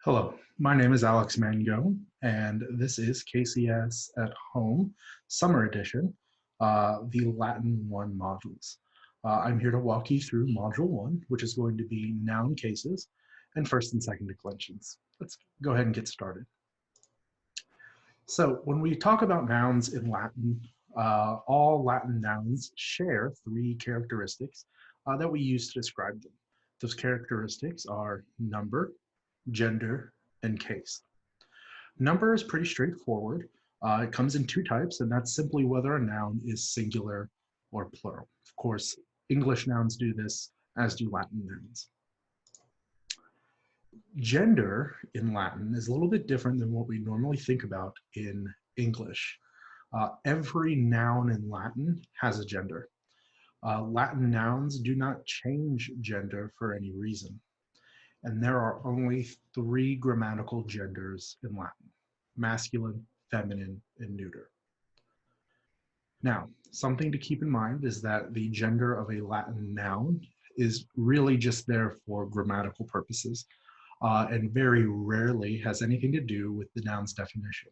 Hello, my name is Alex Mango, and this is KCS at Home Summer Edition, the Latin 1 modules. I'm here to walk you through Module 1, which is going to be noun cases and first and second declensions. Let's go ahead and get started. So when we talk about nouns in Latin, all Latin nouns share three characteristics that we use to describe them. Those characteristics are number, gender, and case. Number is pretty straightforward. It comes in two types, and that's simply whether a noun is singular or plural. Of course, English nouns do this, as do Latin nouns. Gender in Latin is a little bit different than what we normally think about in English. Every noun in Latin has a gender. Latin nouns do not change gender for any reason. And there are only three grammatical genders in Latin: masculine, feminine, and neuter. Now, something to keep in mind is that the gender of a Latin noun is really just there for grammatical purposes, and very rarely has anything to do with the noun's definition.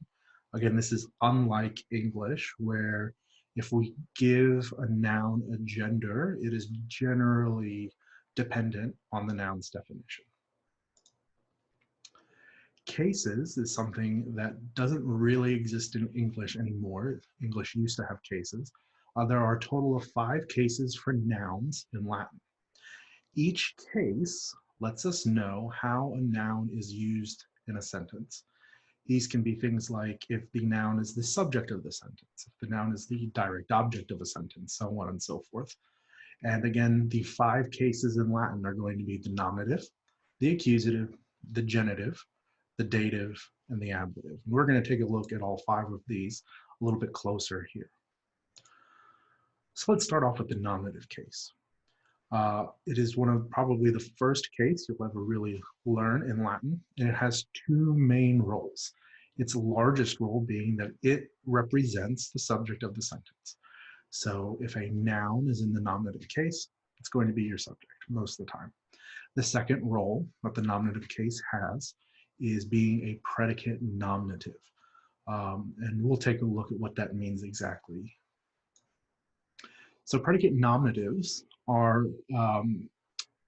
Again, this is unlike English, where if we give a noun a gender, it is generally dependent on the noun's definition. Cases is something that doesn't really exist in English anymore. English used to have cases. There are a total of 5 cases for nouns in Latin. Each case lets us know how a noun is used in a sentence. These can be things like if the noun is the subject of the sentence, if the noun is the direct object of a sentence, so on and so forth. And again, the 5 cases in Latin are going to be the nominative, the accusative, the genitive, the dative, and the ablative. And we're going to take a look at all 5 of these a little bit closer here. So let's start off with the nominative case. It is one of probably the first case you'll ever really learn in Latin, and it has 2 main roles. Its largest role being that it represents the subject of the sentence. So if a noun is in the nominative case, it's going to be your subject most of the time. The second role that the nominative case has is being a predicate nominative. And we'll take a look at what that means exactly. So predicate nominatives are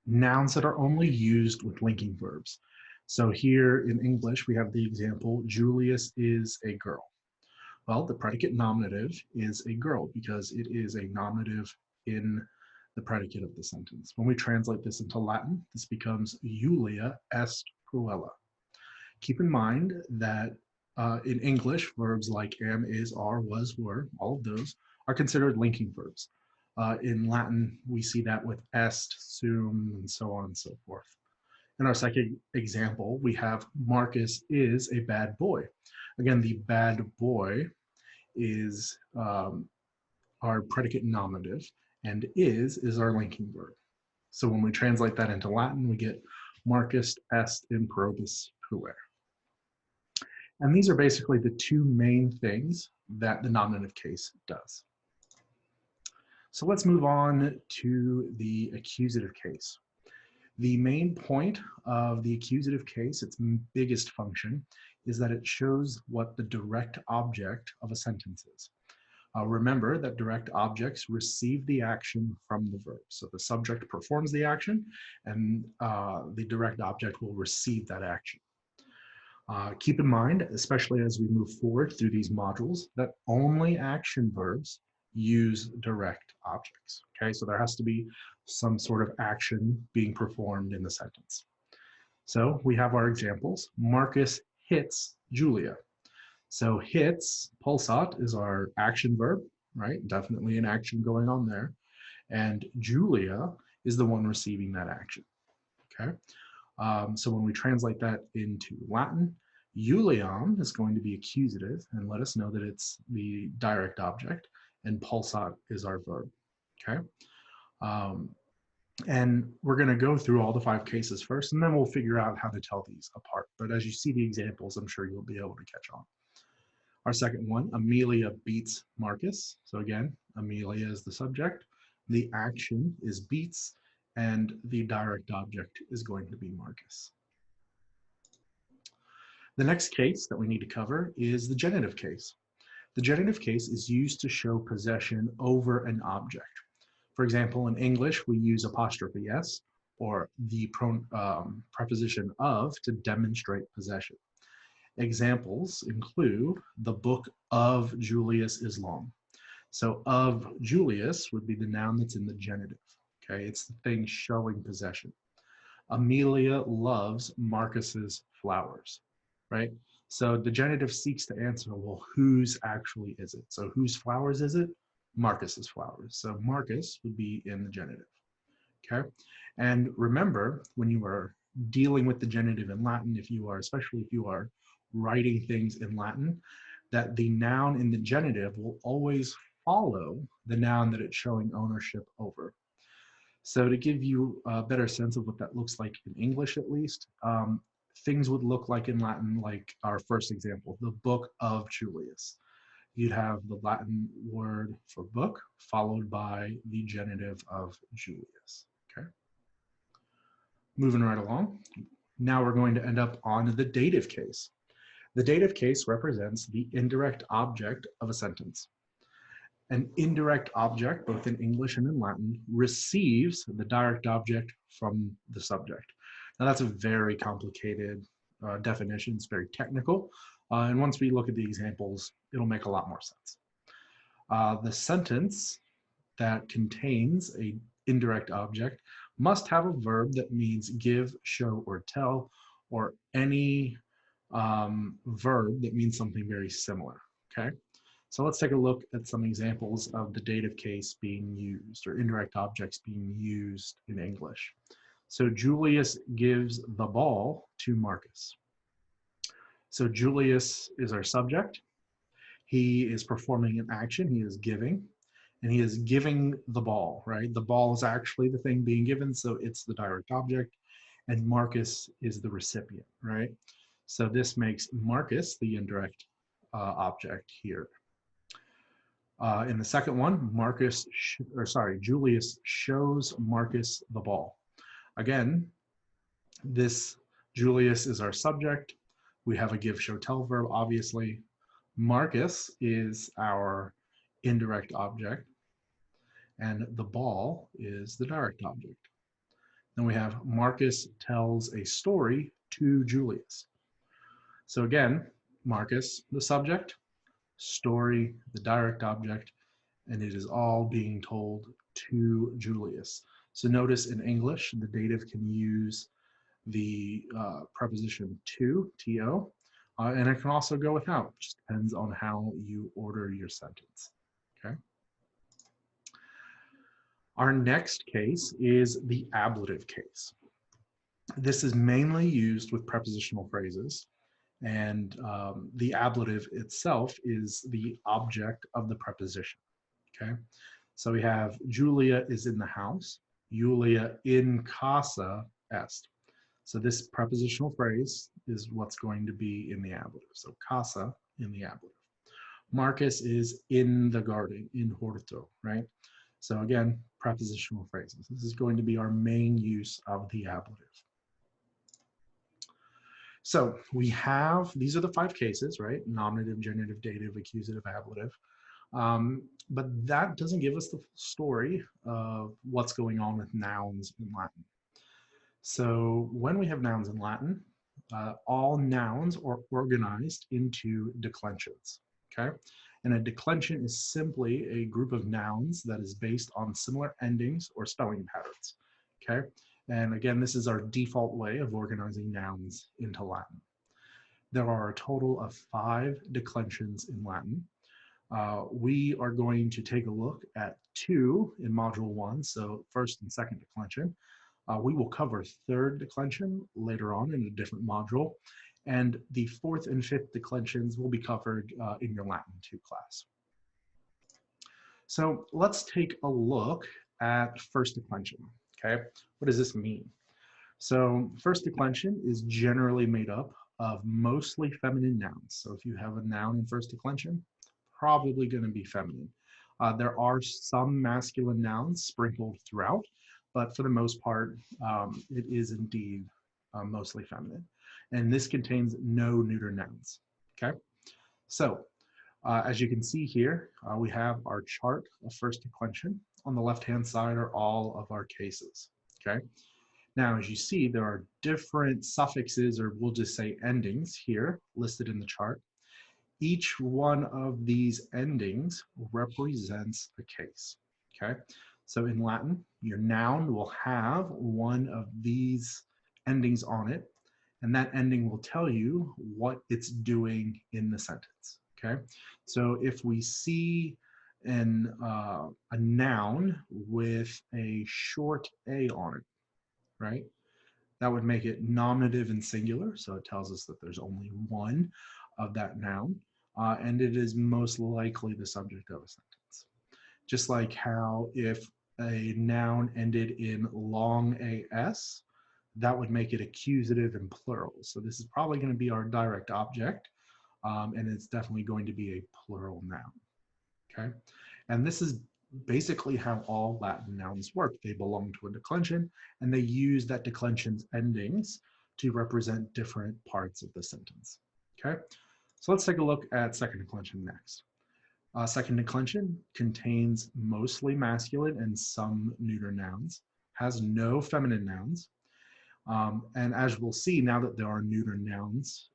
nouns that are only used with linking verbs. So here in English, we have the example, Julius is a girl. Well, the predicate nominative is a girl because it is a nominative in the predicate of the sentence. When we translate this into Latin, this becomes Julia est puella. Keep in mind that in English, verbs like am, is, are, was, were, all of those are considered linking verbs. In Latin, we see that with est, sum, and so on and so forth. In our second example, we have Marcus is a bad boy. Again, the bad boy is our predicate nominative, and is our linking verb. So when we translate that into Latin, we get Marcus est improbus puer. And these are basically the 2 main things that the nominative case does. So let's move on to the accusative case. The main point of the accusative case, its biggest function, is that it shows what the direct object of a sentence is. Remember that direct objects receive the action from the verb. So the subject performs the action, and the direct object will receive that action. Keep in mind, especially as we move forward through these modules, that only action verbs use direct objects. Okay, so there has to be some sort of action being performed in the sentence. So we have our examples. Marcus hits Julia. So hits, pulsat, is our action verb, right? Definitely an action going on there. And Julia is the one receiving that action. Okay. So when we translate that into Latin, Julian is going to be accusative and let us know that it's the direct object, and pulsat is our verb. Okay. And we're going to go through all the 5 cases first, and then we'll figure out how to tell these apart. But as you see the examples, I'm sure you'll be able to catch on. Our second one, Amelia beats Marcus. So again, Amelia is the subject. The action is beats, and the direct object is going to be Marcus. The next case that we need to cover is the genitive case. The genitive case is used to show possession over an object. For example, in English, we use apostrophe s or the preposition of to demonstrate possession. Examples include the book of Julius is long. So of Julius would be the noun that's in the genitive. Okay, it's the thing showing possession. Amelia loves Marcus's flowers, right? So the genitive seeks to answer, well, whose actually is it? So whose flowers is it? Marcus's flowers. So Marcus would be in the genitive, okay? And remember, when you are dealing with the genitive in Latin, especially if you are writing things in Latin, that the noun in the genitive will always follow the noun that it's showing ownership over. So to give you a better sense of what that looks like in English, at least, things would look like in Latin, like our first example, the book of Julius. You'd have the Latin word for book followed by the genitive of Julius, okay? Moving right along. Now we're going to end up on the dative case. The dative case represents the indirect object of a sentence. An indirect object, both in English and in Latin, receives the direct object from the subject. Now that's a very complicated definition. It's very technical. And once we look at the examples, it'll make a lot more sense. The sentence that contains an indirect object must have a verb that means give, show, or tell, or any verb that means something very similar, okay? So let's take a look at some examples of the dative case being used, or indirect objects being used in English. So Julius gives the ball to Marcus. So Julius is our subject. He is performing an action, he is giving, and he is giving the ball, right? The ball is actually the thing being given, so it's the direct object, and Marcus is the recipient, right? So this makes Marcus the indirect object here. In the second one, Julius shows Marcus the ball. Again, this Julius is our subject. We have a give, show, tell verb, obviously. Marcus is our indirect object, and the ball is the direct object. Then we have Marcus tells a story to Julius. So again, Marcus, the subject, story, the direct object, and it is all being told to Julius. So notice in English, the dative can use the preposition to, to, and it can also go without. It just depends on how you order your sentence, okay? Our next case is the ablative case. This is mainly used with prepositional phrases, and the ablative itself is the object of the preposition, okay? So we have Julia is in the house, Julia in casa est. So this prepositional phrase is what's going to be in the ablative. So casa in the ablative. Marcus is in the garden, in horto, right? So again, prepositional phrases. This is going to be our main use of the ablative. So we have, these are the 5 cases, right? Nominative, genitive, dative, accusative, ablative. But that doesn't give us the full story of what's going on with nouns in Latin. So when we have nouns in Latin, all nouns are organized into declensions, okay? And a declension is simply a group of nouns that is based on similar endings or spelling patterns, okay? And again, this is our default way of organizing nouns into Latin. There are a total of 5 declensions in Latin. We are going to take a look at 2 in Module 1, so first and second declension. We will cover third declension later on in a different module, and the 4th and 5th declensions will be covered in your Latin 2 class. So let's take a look at first declension, okay? What does this mean? So first declension is generally made up of mostly feminine nouns. So if you have a noun in first declension, probably going to be feminine. There are some masculine nouns sprinkled throughout, but for the most part, it is indeed mostly feminine. and this contains no neuter nouns. Okay, so as you can see here, we have our chart of first declension. On the left-hand side are all of our cases. Okay, now as you see, there are different suffixes, or we'll just say endings here listed in the chart. Each one of these endings represents a case. Okay, so in Latin, your noun will have one of these endings on it, and that ending will tell you what it's doing in the sentence. Okay, so if we see a noun with a short a on it, right, that would make it nominative and singular, so it tells us that there's only one of that noun, and it is most likely the subject of a sentence. Just like how if a noun ended in long as, that would make it accusative and plural. So this is probably going to be our direct object, and it's definitely going to be a plural noun. Okay, and this is basically how all Latin nouns work. They belong to a declension, and they use that declension's endings to represent different parts of the sentence. Okay, so let's take a look at second declension next. Second declension contains mostly masculine and some neuter nouns, has no feminine nouns, and as we'll see now that there are neuter nouns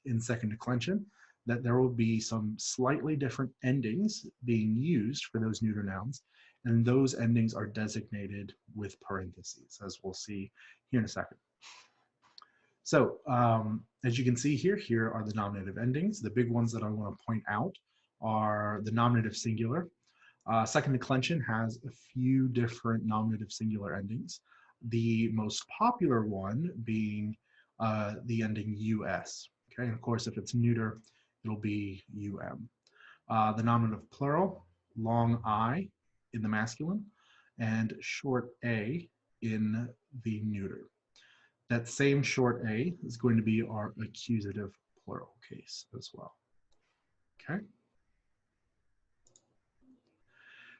in second declension, that there will be some slightly different endings being used for those neuter nouns, and those endings are designated with parentheses, as we'll see here in a second. So as you can see here, here are the nominative endings. The big ones that I want to point out are the nominative singular. Second declension has a few different nominative singular endings. The most popular one being the ending us. Okay, and of course, if it's neuter, it'll be the nominative plural, long I in the masculine, and short a in the neuter. That same short a is going to be our accusative plural case as well. Okay.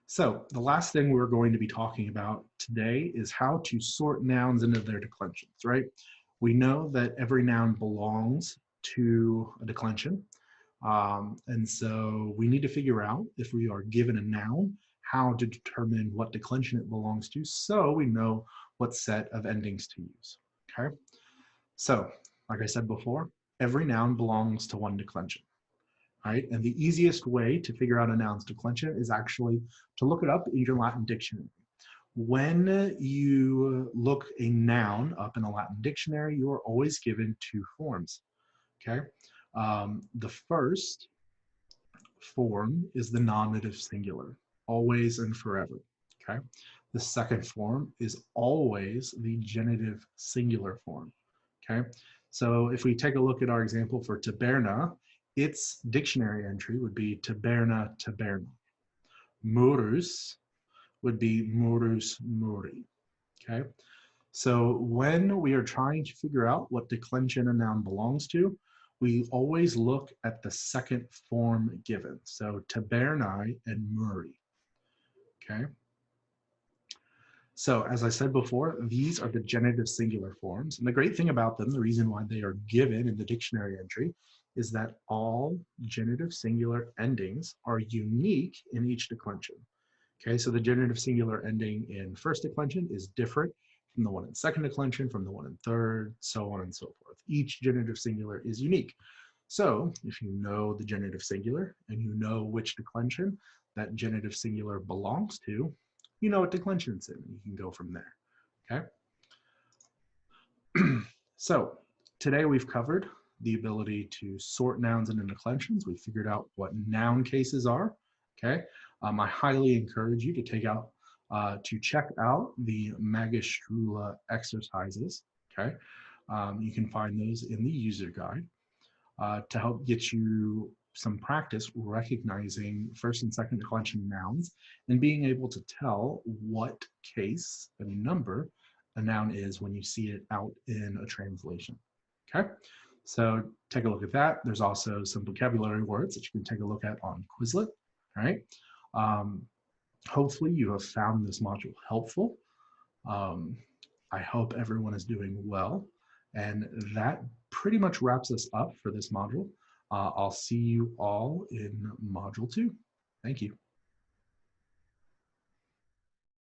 So the last thing we're going to be talking about today is how to sort nouns into their declensions, right? We know that every noun belongs to a declension. And so we need to figure out, if we are given a noun, how to determine what declension it belongs to, so we know what set of endings to use. Okay, so like I said before, every noun belongs to one declension. Right? And the easiest way to figure out a noun's declension is actually to look it up in your Latin dictionary. When you look a noun up in a Latin dictionary, you are always given two forms. Okay, the first form is the nominative singular, always and forever. Okay, the second form is always the genitive singular form. Okay, so if we take a look at our example for taberna, its dictionary entry would be taberna, taberna. Morus would be morus, muri. Okay, so when we are trying to figure out what declension a noun belongs to, we always look at the second form given. So tabernae and muri. Okay. So as I said before, these are the genitive singular forms. And the great thing about them, the reason why they are given in the dictionary entry, is that all genitive singular endings are unique in each declension. Okay, so the genitive singular ending in first declension is different from the one in second declension, from the one in third, so on and so forth. Each genitive singular is unique. So if you know the genitive singular and you know which declension that genitive singular belongs to, you know what declension it's in, and you can go from there, okay? So today we've covered the ability to sort nouns into declensions. We figured out what noun cases are, okay? I highly encourage you to check out the Magistrula exercises, okay? You can find those in the user guide to help get you some practice recognizing first and second declension nouns and being able to tell what case and number a noun is when you see it out in a translation, okay? So take a look at that. There's also some vocabulary words that you can take a look at on Quizlet, all right? Hopefully you have found this module helpful. I hope everyone is doing well, And that pretty much wraps us up for this module. I'll see you all in module 2. Thank you.